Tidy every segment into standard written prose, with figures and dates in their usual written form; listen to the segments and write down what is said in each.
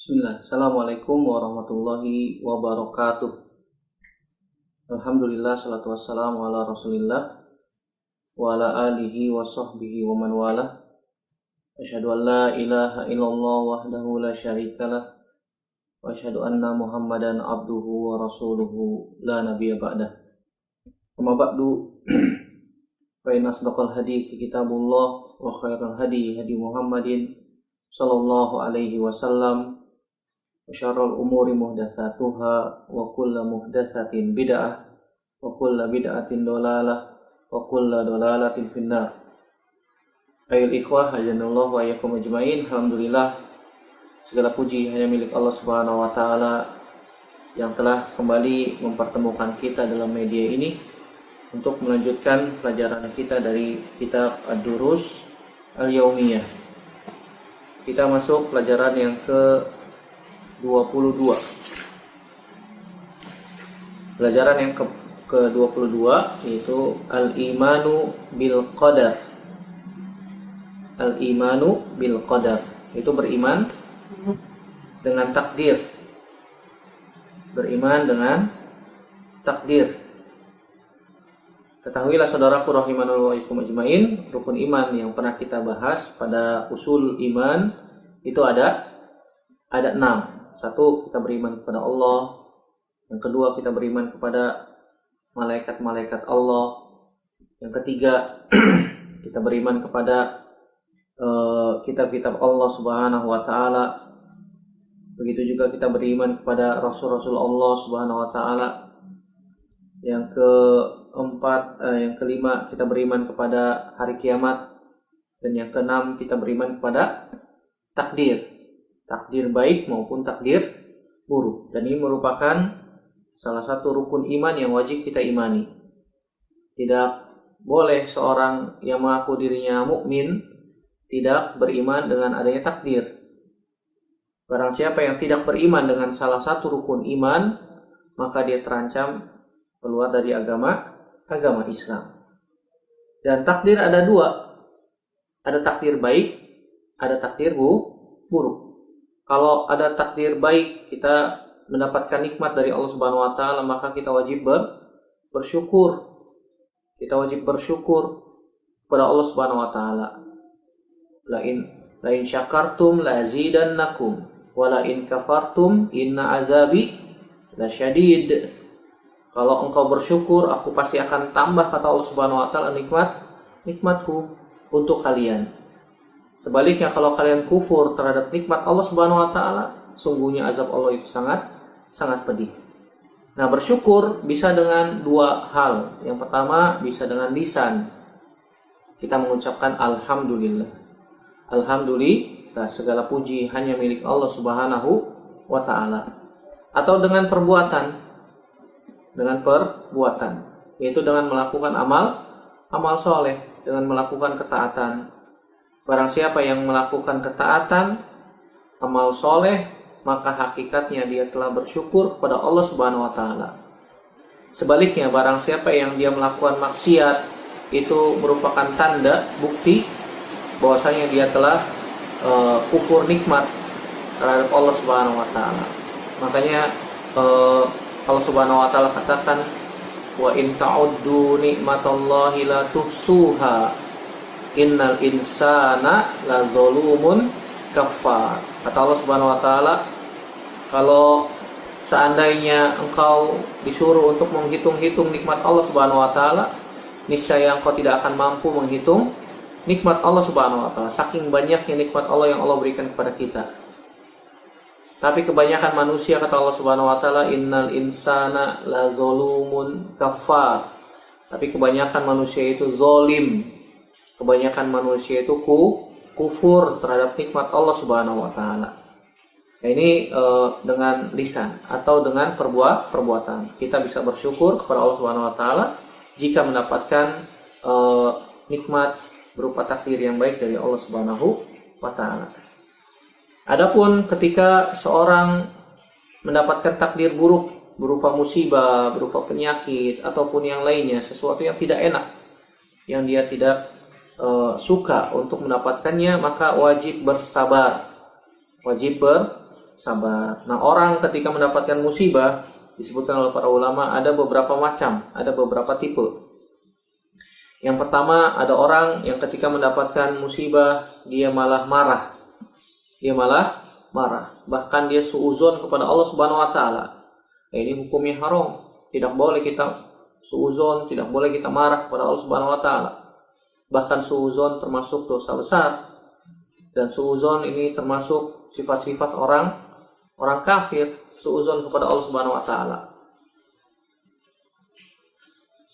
Bismillah. Assalamualaikum warahmatullahi wabarakatuh. Alhamdulillah, salatu wassalamu ala rasulillah wa ala alihi wa sahbihi wa man wala. Asyhadu an la ilaha illallah wahdahu la syarikalah wa asyhadu anna muhammadan abduhu wa rasuluhu la nabiyya ba'dah. Amma ba'du, fa inna asdaqal hadithi kitabullah wa khairal hadi Muhammadin sallallahu alaihi wasallam wa syarrul umuri muhdatsatuha wa kullu muhdatsatin bid'ah wa kullu bid'atin dhalalah wa kullu dhalalatin finnar. Ayol ikhwah, hajanallahu wa iyyakum ajmain. Alhamdulillah, segala puji hanya milik Allah Subhanahu wa taala yang telah kembali mempertemukan kita dalam media ini untuk melanjutkan pelajaran kita dari kitab Ad-Durus Al-Yaumiyah. Kita masuk pelajaran yang ke-22. Pelajaran yang ke-22 yaitu Al-Imanu bil Qadar. Al-Imanu bil Qadar itu beriman dengan takdir. Beriman dengan takdir. Ketahuilah saudaraku rahimanallahu wa iyyakum ajmain, rukun iman yang pernah kita bahas pada usul iman itu ada 6. Satu, kita beriman kepada Allah. Yang kedua, kita beriman kepada malaikat-malaikat Allah. Yang ketiga, kita beriman kepada kitab-kitab Allah Subhanahu wa taala. Begitu juga kita beriman kepada rasul-rasul Allah Subhanahu wa taala. Yang kelima, kita beriman kepada hari kiamat. Dan yang keenam, kita beriman kepada takdir. Takdir baik maupun takdir buruk. Dan ini merupakan salah satu rukun iman yang wajib kita imani. Tidak boleh seorang yang mengaku dirinya mukmin tidak beriman dengan adanya takdir. Barang siapa yang tidak beriman dengan salah satu rukun iman, maka dia terancam keluar dari agama Islam. Dan takdir ada 2. Ada takdir baik, ada takdir buruk. Kalau ada takdir baik, kita mendapatkan nikmat dari Allah Subhanahu wa taala, maka kita wajib bersyukur. Kita wajib bersyukur kepada Allah Subhanahu wa taala. La in syakartum la azidannakum wa la in kafartum inna azabi lasyadid. Kalau engkau bersyukur, aku pasti akan tambah, kata Allah Subhanahu wa taala, nikmatku untuk kalian. Sebaliknya, kalau kalian kufur terhadap nikmat Allah Subhanahu wa taala, sungguhnya azab Allah itu sangat pedih. Nah, bersyukur bisa dengan 2 hal. Yang pertama, bisa dengan lisan. Kita mengucapkan alhamdulillah. Alhamdulillah, segala puji hanya milik Allah Subhanahu wa taala. Atau dengan perbuatan. Yaitu dengan melakukan amal soleh, dengan melakukan ketaatan. Barang siapa yang melakukan ketaatan, amal soleh, maka hakikatnya dia telah bersyukur kepada Allah Subhanahu wa taala. Sebaliknya, barang siapa yang dia melakukan maksiat, itu merupakan tanda, bukti bahwasanya dia telah kufur nikmat terhadap Allah Subhanahu wa taala. Makanya Allah Subhanahu wa taala katakan, wa in ta'uddu nikmatallahi la tuhsuha. Innal insana la zalumun kafar. Kata Allah Subhanahu wa taala, kalau seandainya engkau disuruh untuk menghitung-hitung nikmat Allah Subhanahu wa taala, niscaya engkau tidak akan mampu menghitung nikmat Allah Subhanahu wa taala, saking banyaknya nikmat Allah yang Allah berikan kepada kita. Tapi kebanyakan manusia, kata Allah Subhanahu wa taala, innal insana la zalumun kafar. Tapi kebanyakan manusia itu zalim. Kebanyakan manusia itu kufur terhadap nikmat Allah Subhanahu wa taala. Nah, ini dengan lisan atau dengan perbuatan. Kita bisa bersyukur kepada Allah Subhanahu wa taala jika mendapatkan nikmat berupa takdir yang baik dari Allah Subhanahu wa taala. Adapun ketika seorang mendapatkan takdir buruk berupa musibah, berupa penyakit ataupun yang lainnya, sesuatu yang tidak enak, yang dia tidak suka untuk mendapatkannya, maka wajib bersabar. Wajib sabar. Nah, orang ketika mendapatkan musibah, disebutkan oleh para ulama, ada beberapa macam, ada beberapa tipe. Yang pertama, ada orang yang ketika mendapatkan musibah, dia malah marah. Dia malah marah. Bahkan dia suuzon kepada Allah Subhanahu wa taala. Ini hukumnya haram. Tidak boleh kita suuzon, tidak boleh kita marah kepada Allah Subhanahu wa taala. Bahkan suuzon termasuk dosa besar. Dan suuzon ini termasuk sifat-sifat orang kafir, suuzon kepada Allah Subhanahu wa taala.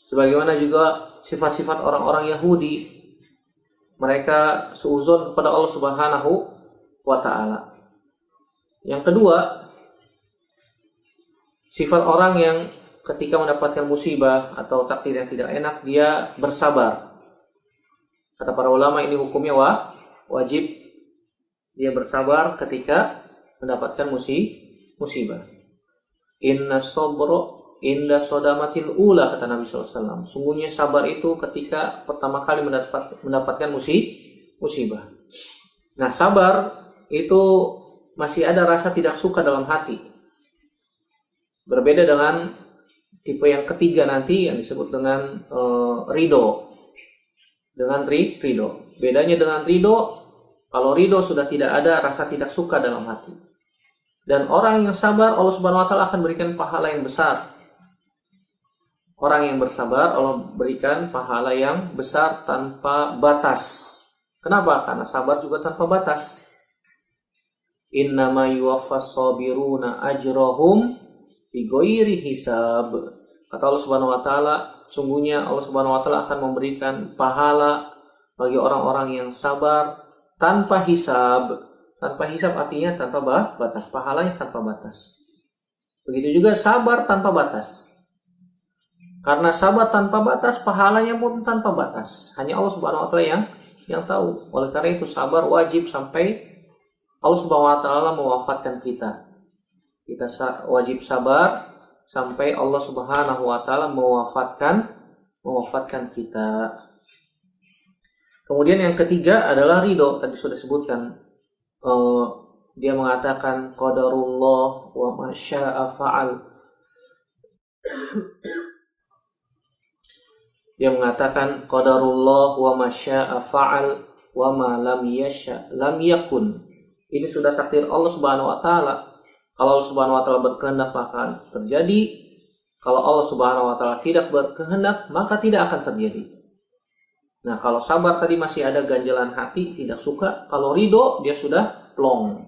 Sebagaimana juga sifat-sifat orang-orang Yahudi, mereka suuzon kepada Allah Subhanahu wa taala. Yang kedua, sifat orang yang ketika mendapatkan musibah atau takdir yang tidak enak, dia bersabar. Kata para ulama, ini hukumnya wajib. Dia bersabar ketika mendapatkan musibah. Inna sabra inda sodamatil ula, kata Nabi SAW. Sungguhnya sabar itu ketika pertama kali mendapatkan musibah. Nah, sabar itu masih ada rasa tidak suka dalam hati. Berbeda dengan tipe yang ketiga nanti yang disebut dengan ridho. Dengan ridho. Bedanya dengan ridho, kalau ridho sudah tidak ada rasa tidak suka dalam hati. Dan orang yang sabar, Allah Subhanahu wa taala akan berikan pahala yang besar. Orang yang bersabar, Allah berikan pahala yang besar tanpa batas. Kenapa? Karena sabar juga tanpa batas. Innama yuwaffas sabiruna ajrahum bighairi hisab. Kata Allah Subhanahu wa taala, sungguhnya Allah Subhanahu wa taala akan memberikan pahala bagi orang-orang yang sabar tanpa hisab. Tanpa hisab artinya tanpa batas, pahalanya tanpa batas. Begitu juga sabar tanpa batas. Karena sabar tanpa batas, pahalanya pun tanpa batas. Hanya Allah Subhanahu wa taala yang tahu. Oleh karena itu sabar wajib sampai Allah Subhanahu wa taala mewafatkan kita. Kita wajib sabar sampai Allah Subhanahu wa taala mewafatkan kita. Kemudian yang ketiga adalah ridho. Tadi sudah sebutkan, dia mengatakan qadarullah wa ma syaa fa'al. Dia mengatakan qadarullah wa ma syaa fa'al wa ma lam yasha lam yakun. Ini sudah takdir Allah Subhanahu wa taala. Kalau Allah Subhanahu wa taala berkehendak maka terjadi. Kalau Allah Subhanahu wa taala tidak berkehendak maka tidak akan terjadi. Nah, kalau sabar tadi masih ada ganjalan hati, tidak suka. Kalau ridho, dia sudah plong.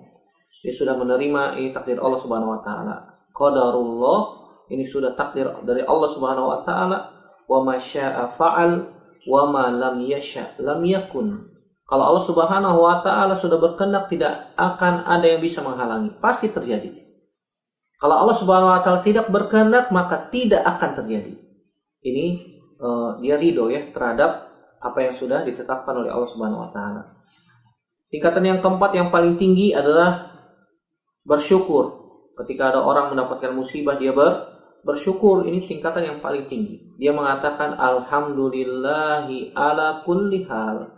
Dia sudah menerima ini takdir Allah Subhanahu wa taala. Qadarullah, ini sudah takdir dari Allah Subhanahu wa taala. Wa ma syaa fa'al wa ma lam yasha lam yakun. Kalau Allah Subhanahu wa taala sudah berkehendak, tidak akan ada yang bisa menghalangi. Pasti terjadi. Kalau Allah Subhanahu wa taala tidak berkehendak, maka tidak akan terjadi. Ini dia ridho ya terhadap apa yang sudah ditetapkan oleh Allah Subhanahu wa taala. Tingkatan yang keempat yang paling tinggi adalah bersyukur. Ketika ada orang mendapatkan musibah, dia bersyukur. Ini tingkatan yang paling tinggi. Dia mengatakan alhamdulillahi ala kulli hal.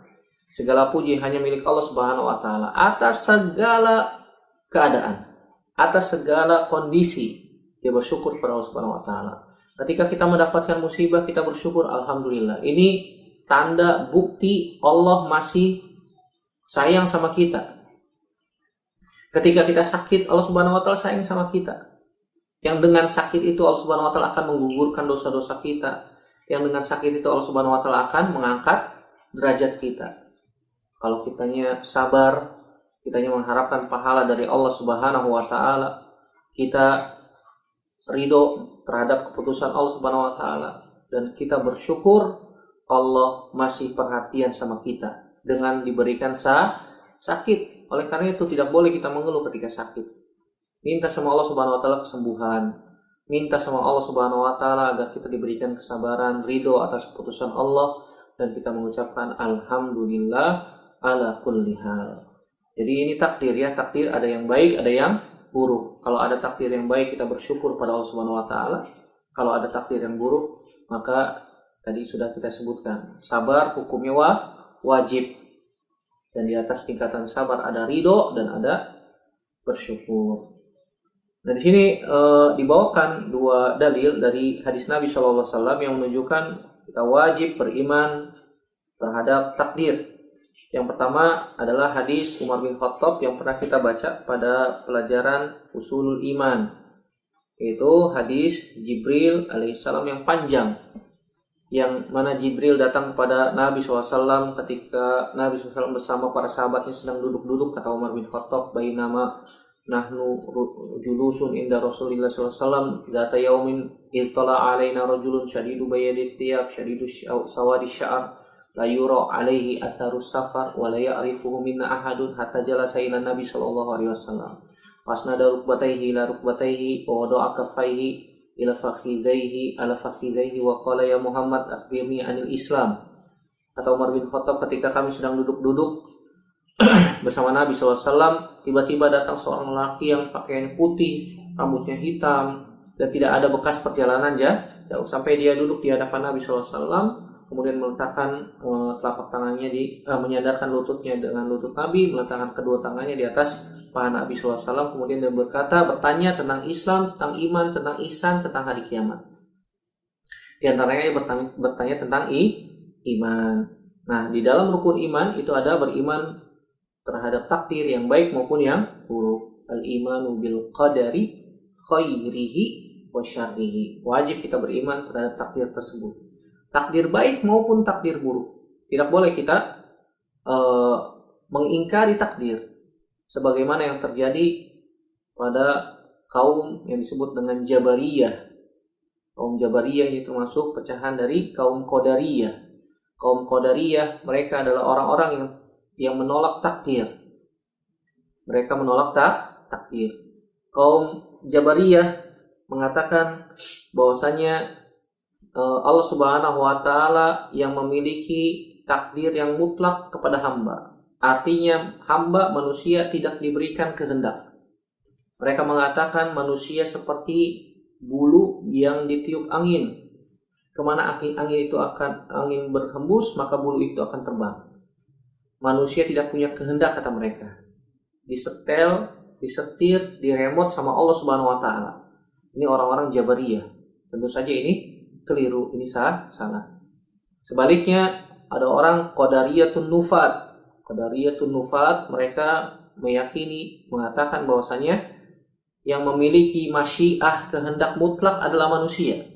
Segala puji hanya milik Allah Subhanahu wa taala atas segala keadaan, atas segala kondisi. Dia bersyukur kepada Allah Subhanahu wa taala. Ketika kita mendapatkan musibah, kita bersyukur alhamdulillah. Ini tanda bukti Allah masih sayang sama kita. Ketika kita sakit, Allah Subhanahu wa taala sayang sama kita. Yang dengan sakit itu Allah Subhanahu wa taala akan menggugurkan dosa-dosa kita. Yang dengan sakit itu Allah Subhanahu wa taala akan mengangkat derajat kita. Kalau kitanya sabar, kitanya mengharapkan pahala dari Allah Subhanahu wa taala, kita ridho terhadap keputusan Allah Subhanahu wa taala, dan kita bersyukur Allah masih perhatian sama kita dengan diberikan sakit. Oleh karena itu tidak boleh kita mengeluh ketika sakit. Minta sama Allah Subhanahu wa taala kesembuhan. Minta sama Allah Subhanahu wa taala agar kita diberikan kesabaran, ridho atas keputusan Allah, dan kita mengucapkan alhamdulillah ala kulli hal. Jadi ini takdir ya, takdir ada yang baik, ada yang buruk. Kalau ada takdir yang baik, kita bersyukur pada Allah Subhanahu wa taala. Kalau ada takdir yang buruk, maka tadi sudah kita sebutkan, sabar hukumnya wajib. Dan di atas tingkatan sabar ada ridho dan ada bersyukur. Nah, di sini dibawakan dua dalil dari hadis Nabi SAW yang menunjukkan kita wajib beriman terhadap takdir. Yang pertama adalah hadis Umar bin Khattab yang pernah kita baca pada pelajaran Ushulul Iman, yaitu hadis Jibril alaihissalam yang panjang, yang mana Jibril datang kepada Nabi SAW ketika Nabi SAW bersama para sahabatnya sedang duduk-duduk. Kata Umar bin Khattab, bainama nahnu julusun inda Rasulillah SAW dzata yaumin iltala alaina rajulun syadidu bayadit thiyab syadidu sawadi sya'ar la yura alaihi atharus safar wa la ya'rifuhu minna ahadun hatta jalasa ila Nabi sallallahu alaihi wasallam wasnada rukbatayhi ila rukbatayhi wa wada'a kaffayhi ila fakhidhayhi ala fakhidhayhi wa qala ya Muhammad akhbirni anil Islam. Kata Umar bin Khattab, ketika kami sedang duduk-duduk bersama Nabi SAW, tiba-tiba datang seorang lelaki yang pakaiannya putih, rambutnya hitam, dan tidak ada bekas perjalanan jauh. Sampai dia duduk di hadapan Nabi SAW, kemudian meletakkan telapak tangannya menyandarkan lututnya dengan lutut Nabi, meletakkan kedua tangannya di atas paha Nabi SAW, kemudian dia bertanya tentang Islam, tentang iman, tentang ihsan, tentang hari kiamat. Di antaranya dia bertanya tentang iman. Nah, di dalam rukun iman itu ada beriman terhadap takdir yang baik maupun yang buruk. Al-imanu bil qadari khairihi wa syarrihi. Wajib kita beriman terhadap takdir tersebut, takdir baik maupun takdir buruk. Tidak boleh kita mengingkari takdir, sebagaimana yang terjadi pada kaum yang disebut dengan Jabariyah. Kaum Jabariyah ini termasuk pecahan dari kaum Qadariyah. Kaum Qadariyah mereka adalah orang-orang yang menolak takdir. Mereka menolak takdir. Kaum Jabariyah mengatakan bahwasanya Allah Subhanahu wa taala yang memiliki takdir yang mutlak kepada hamba. Artinya hamba manusia tidak diberikan kehendak. Mereka mengatakan manusia seperti bulu yang ditiup angin. Kemana angin itu angin berhembus, maka bulu itu akan terbang. Manusia tidak punya kehendak, kata mereka. Disetel, disetir, diremote sama Allah Subhanahu wa taala. Ini orang-orang Jabariyah. Tentu saja ini keliru, ini salah. Sebaliknya ada orang Qadariyatun Nufat. Qadariyatun Nufat mereka meyakini, mengatakan bahwasanya yang memiliki masyiah kehendak mutlak adalah manusia.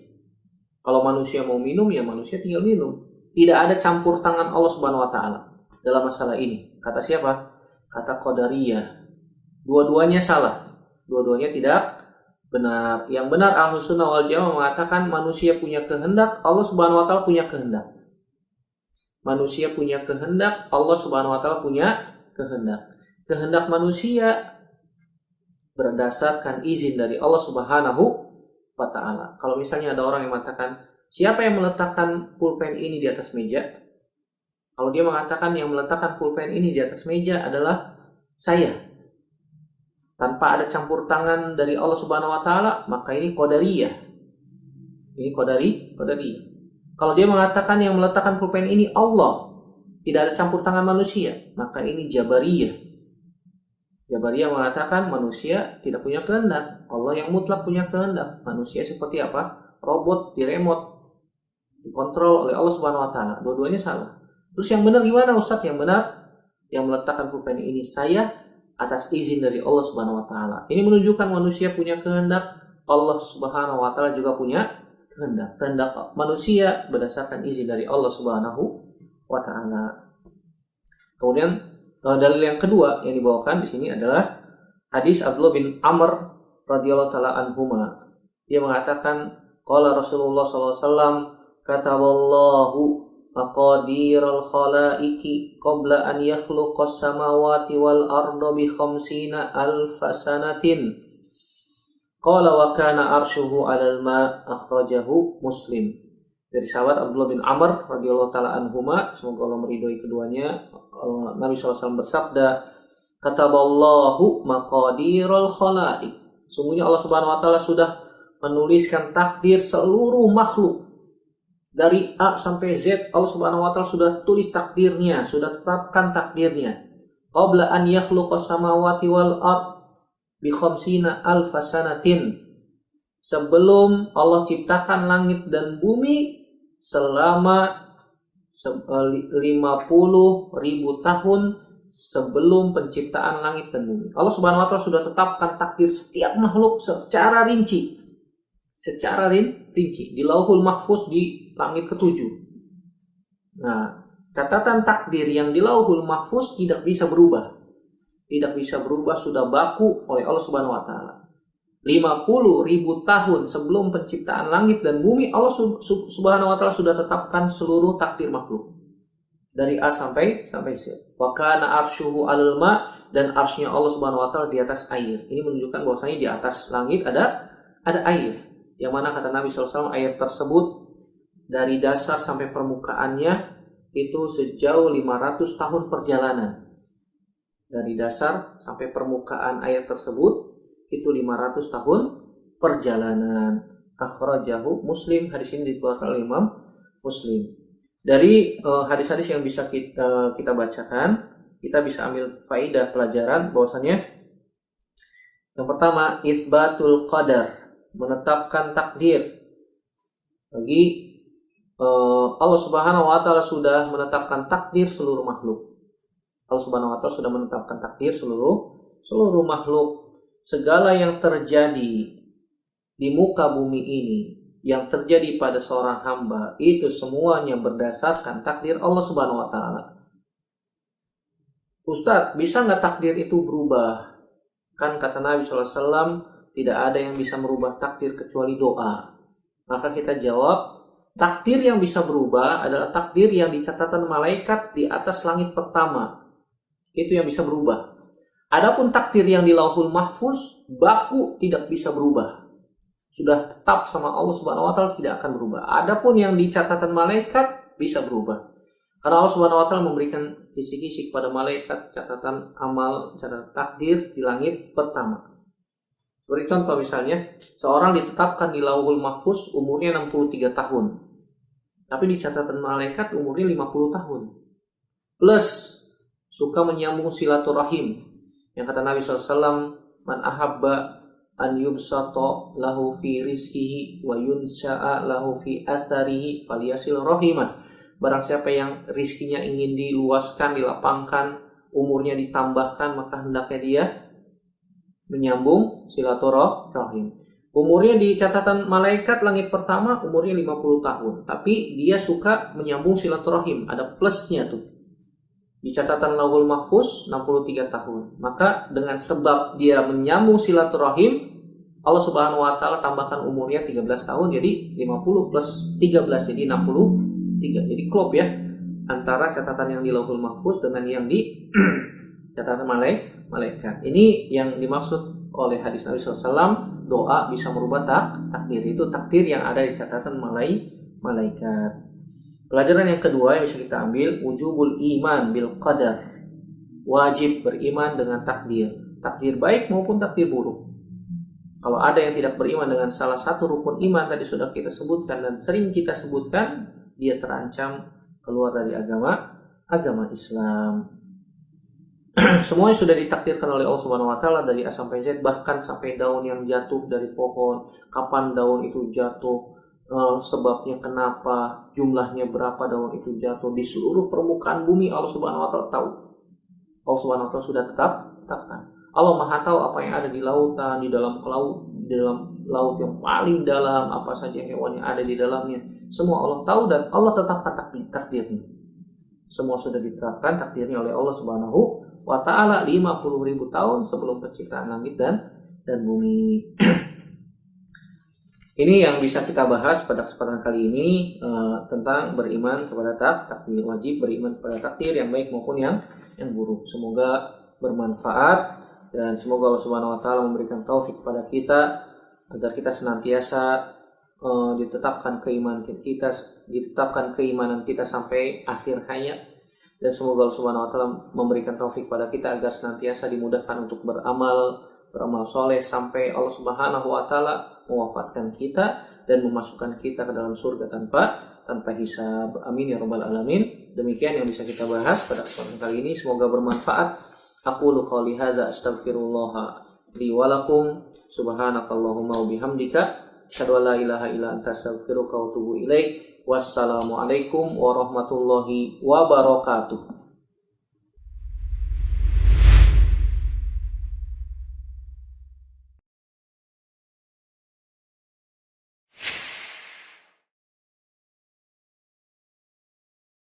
Kalau manusia mau minum, ya manusia tinggal minum. Tidak ada campur tangan Allah Subhanahu wa taala dalam masalah ini. Kata siapa? Kata Qadariyah. Dua-duanya salah. Dua-duanya tidak benar. Yang benar Ahlus Sunnah wal Jamaah mengatakan manusia punya kehendak, Allah Subhanahu wa taala punya kehendak. Manusia punya kehendak, Allah Subhanahu wa taala punya kehendak. Kehendak manusia berdasarkan izin dari Allah Subhanahu wa taala. Kalau misalnya ada orang yang mengatakan, siapa yang meletakkan pulpen ini di atas meja? Kalau dia mengatakan yang meletakkan pulpen ini di atas meja adalah saya, tanpa ada campur tangan dari Allah Subhanahu wa taala, maka ini Qadariyah. Ini Qadariyah. Kalau dia mengatakan yang meletakkan pulpen ini Allah, tidak ada campur tangan manusia, maka ini Jabariyah. Jabariyah mengatakan manusia tidak punya kehendak, Allah yang mutlak punya kehendak. Manusia seperti apa? Robot di remote, dikontrol oleh Allah Subhanahu wa taala. Dua-duanya salah. Terus yang benar gimana, Ustaz? Yang benar yang meletakkan pulpen ini saya atas izin dari Allah Subhanahu wa taala. Ini menunjukkan manusia punya kehendak, Allah Subhanahu wa taala juga punya kehendak. Kehendak manusia berdasarkan izin dari Allah Subhanahu wa taala. Kemudian dalil yang kedua yang dibawakan di sini adalah hadis Abdullah bin Amr radhiyallahu taala anhuma. Dia mengatakan qala Rasulullah sallallahu alaihi wasallam kataballahu maqadiral khalaiqi qabla an yakhluqas samawati wal arda bi 50 alf sanatin. Qala wa kana arshuhu 'alal ma akhrajahu Muslim. Dari sahabat Abdullah bin Amr radhiyallahu taala anhuma, semoga Allah meridhoi keduanya, Nabi SAW bersabda, kataballahu maqadiral khalaiq. Sungguhnya Allah Subhanahu wa taala sudah menuliskan takdir seluruh makhluk. Dari A sampai Z, Allah Subhanahu wa taala sudah tulis takdirnya, sudah tetapkan takdirnya. Qabla an yakhluqas samawati wal ard, bi khamsina alfa sanatin, sebelum Allah ciptakan langit dan bumi selama 50.000 tahun sebelum penciptaan langit dan bumi. Allah Subhanahu wa taala sudah tetapkan takdir setiap makhluk secara rinci. Secara rinci di Lauhul Mahfuz di langit ketujuh. Nah, catatan takdir yang di Lauhul Mahfuz tidak bisa berubah. Tidak bisa berubah, sudah baku oleh Allah Subhanahu wa taala. 50.000 tahun sebelum penciptaan langit dan bumi, Allah Subhanahu wa taala sudah tetapkan seluruh takdir makhluk. Dari A sampai Z. Wa kana arshuhu 'alal ma, dan arsy-Nya Allah Subhanahu wa taala di atas air. Ini menunjukkan bahwasanya di atas langit ada air. Yang mana kata Nabi SAW, air tersebut dari dasar sampai permukaannya itu sejauh 500 tahun perjalanan. Dari dasar sampai permukaan air tersebut itu 500 tahun perjalanan. Akhrajahu Muslim, hadis ini dikeluarkan oleh Imam Muslim. Dari hadis-hadis yang bisa kita bacakan, kita bisa ambil faidah pelajaran bahwasanya yang pertama, itsbatul qadar, menetapkan takdir. Bagi Allah Subhanahu wa taala sudah menetapkan takdir seluruh makhluk. Allah Subhanahu wa taala sudah menetapkan takdir seluruh makhluk. Segala yang terjadi di muka bumi ini, yang terjadi pada seorang hamba, itu semuanya berdasarkan takdir Allah Subhanahu wa taala. Ustadz, bisa nggak takdir itu berubah? Kan kata Nabi SAW, tidak ada yang bisa merubah takdir kecuali doa. Maka kita jawab, takdir yang bisa berubah adalah takdir yang dicatatkan malaikat di atas langit pertama. Itu yang bisa berubah. Adapun takdir yang di Lauhul Mahfuz baku, tidak bisa berubah. Sudah tetap sama Allah Subhanahu wa taala, tidak akan berubah. Adapun yang di catatan malaikat bisa berubah. Karena Allah Subhanahu wa taala memberikan kisi-kisi kepada malaikat catatan amal, catatan takdir di langit pertama. Seperti contoh misalnya, seorang ditetapkan di Lauhul Mahfuz umurnya 63 tahun. Tapi di catatan malaikat umurnya 50 tahun. Plus suka menyambung silaturahim. Yang kata Nabi SAW, man ahabba an yubsata lahu fi rizkihi wa yunsa'a lahu fi atharihi falyasil rahimah. Barang siapa yang rizkinya ingin diluaskan, dilapangkan, umurnya ditambahkan, maka hendaknya dia menyambung silaturahim. Umurnya di catatan malaikat langit pertama umurnya 50 tahun, tapi dia suka menyambung silaturahim, ada plusnya tuh. Di catatan Lauhul Mahfuz 63 tahun. Maka dengan sebab dia menyambung silaturahim, Allah Subhanahu wa taala tambahkan umurnya 13 tahun, jadi 50 plus 13 jadi 63. Jadi klop ya antara catatan yang di Lauhul Mahfuz dengan yang di catatan malaikat. Ini yang dimaksud oleh hadis Nabi SAW, doa bisa merubah takdir. Itu takdir yang ada di catatan malaikat. Pelajaran yang kedua yang bisa kita ambil, wujubul iman bil qadar. Wajib beriman dengan takdir. Takdir baik maupun takdir buruk. Kalau ada yang tidak beriman dengan salah satu rukun iman tadi sudah kita sebutkan dan sering kita sebutkan, dia terancam keluar dari agama Islam. Semuanya sudah ditakdirkan oleh Allah Subhanahu wa taala dari A sampai Z, bahkan sampai daun yang jatuh dari pohon, kapan daun itu jatuh, sebabnya kenapa, jumlahnya berapa daun itu jatuh, di seluruh permukaan bumi Allah Subhanahu wa taala tahu. Allah Subhanahu wa taala sudah tetapkan. Allah Maha tahu apa yang ada di lautan, di dalam laut yang paling dalam, apa saja hewan yang ada di dalamnya. Semua Allah tahu dan Allah tetapkan takdirnya. Semua sudah ditetapkan takdirnya oleh Allah Subhanahu wa taala 50.000 tahun sebelum penciptaan langit dan bumi. Ini yang bisa kita bahas pada kesempatan kali ini tentang beriman kepada takdir. Wajib beriman kepada takdir yang baik maupun yang buruk. Semoga bermanfaat dan semoga Allah Subhanahu wa taala memberikan taufik kepada kita agar kita senantiasa ditetapkan keimanan kita sampai akhir hayat. Dan semoga Allah Subhanahu wa taala memberikan taufik pada kita agar senantiasa dimudahkan untuk beramal soleh sampai Allah Subhanahu wa taala mewafatkan kita dan memasukkan kita ke dalam surga tanpa hisab. Amin ya rabbal alamin. Demikian yang bisa kita bahas pada kesempatan kali ini, semoga bermanfaat. Aqulu qouli hadza astaghfirullah li wa lakum. Subhanakallahumma wa bihamdika asyhadu an la ilaha illa anta astaghfiruka wa atubu ilaik. Wassalamualaikum warahmatullahi wabarakatuh.